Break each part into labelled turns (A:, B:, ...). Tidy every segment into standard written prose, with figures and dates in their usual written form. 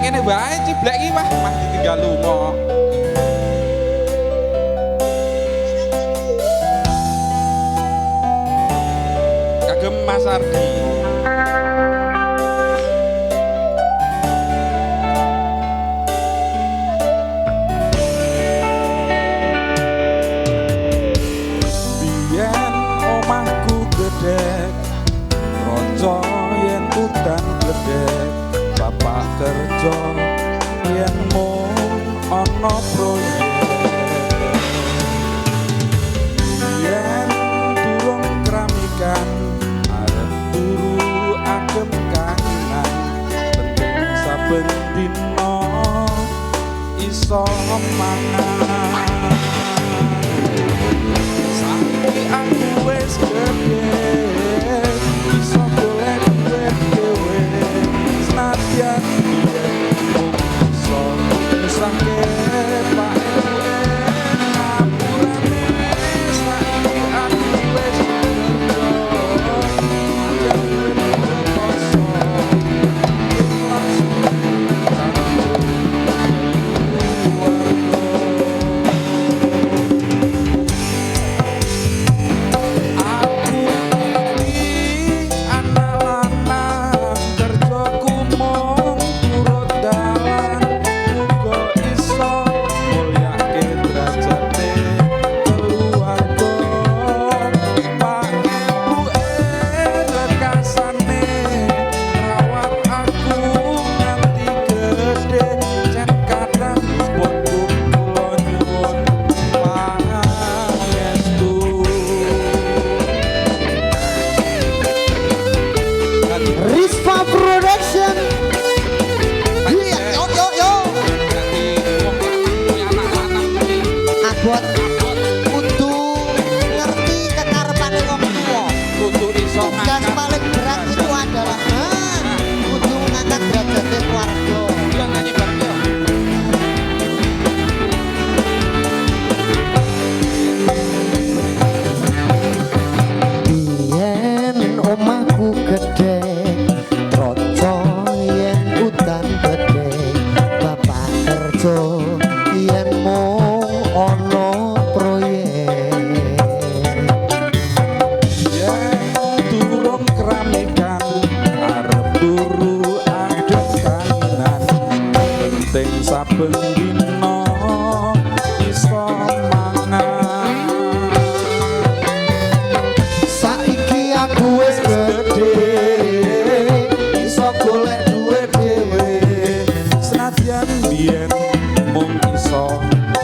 A: ning kene wae ciblek iki mah ditinggal lunga. Kagem Mas Ardi. Biyen omahku gedhe, rojo yen udan gedhe, bapak kerja yen mung ana proyek. Yen durung kramikan arep turu adem kangenan, penting saben dina iso mangan. Saiki aku wis gedhe, iso golek duit dhewe, senadyan biyen mung iso nusake pae ngapurane. Saiki aku wis kerja, aja duit poso, langsung kanggo
B: buat kudu ngerti kekarepane wong tuwa.
A: kudu iso
B: Tugas paling berat itu adalah kudu ngangkat derajate keluarga.
A: Yo nyanyi bareng yo.
B: Biyen omahku gedhe, roco yen udan gedhe, bapak kerja yen mung ana proyek.
A: Yen durung kramikan arep turu adem kangenan, penting saben dina iso mangan.
B: Saiki aku wis gedhe, iso golek duit dhewe,
A: Senadyan biyen mung iso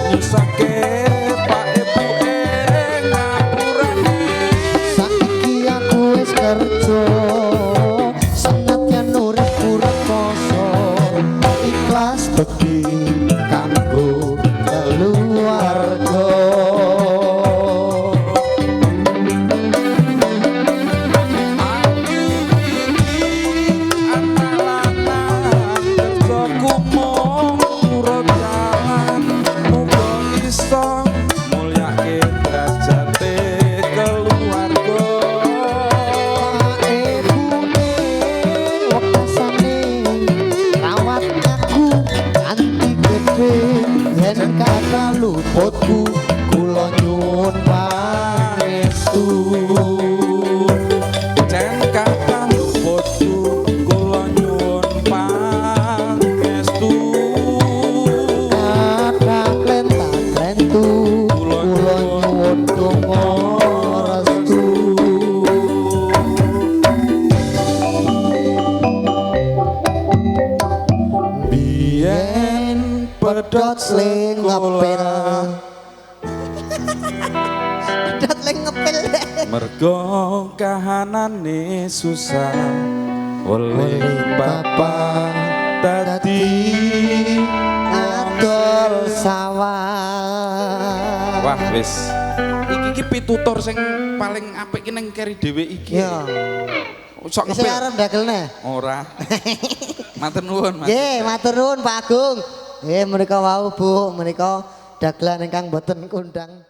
A: nyusake pak ibuke ngapurane.
B: saiki aku wis kerja, senadyan uripku rekoso, ikhlas beki kanggo keluarga. Yen kata luputku kula nyuwun pangestu.
A: Jen kata luputku kula nyuwun pangestu.
B: Kata klenta-klentu kula nyuwun donga restu.
A: Biyen
B: Pedhot sling ngepil. Pedhot sling ngepil.
A: mergo kahanane susah oleh bapak dadi
B: Adol sawah.
A: wah wis iki pitutur sing paling apik ki ning keri dhewe iki.
B: Ya.
A: Sok
B: Wis
A: ngepil
B: arep ndakelne.
A: ora. Matur nuwun, Mas.
B: Nggih, matur nuwun Pak Agung. Nggih, menika wau Bu, menika dagelan ingkang boten kondang.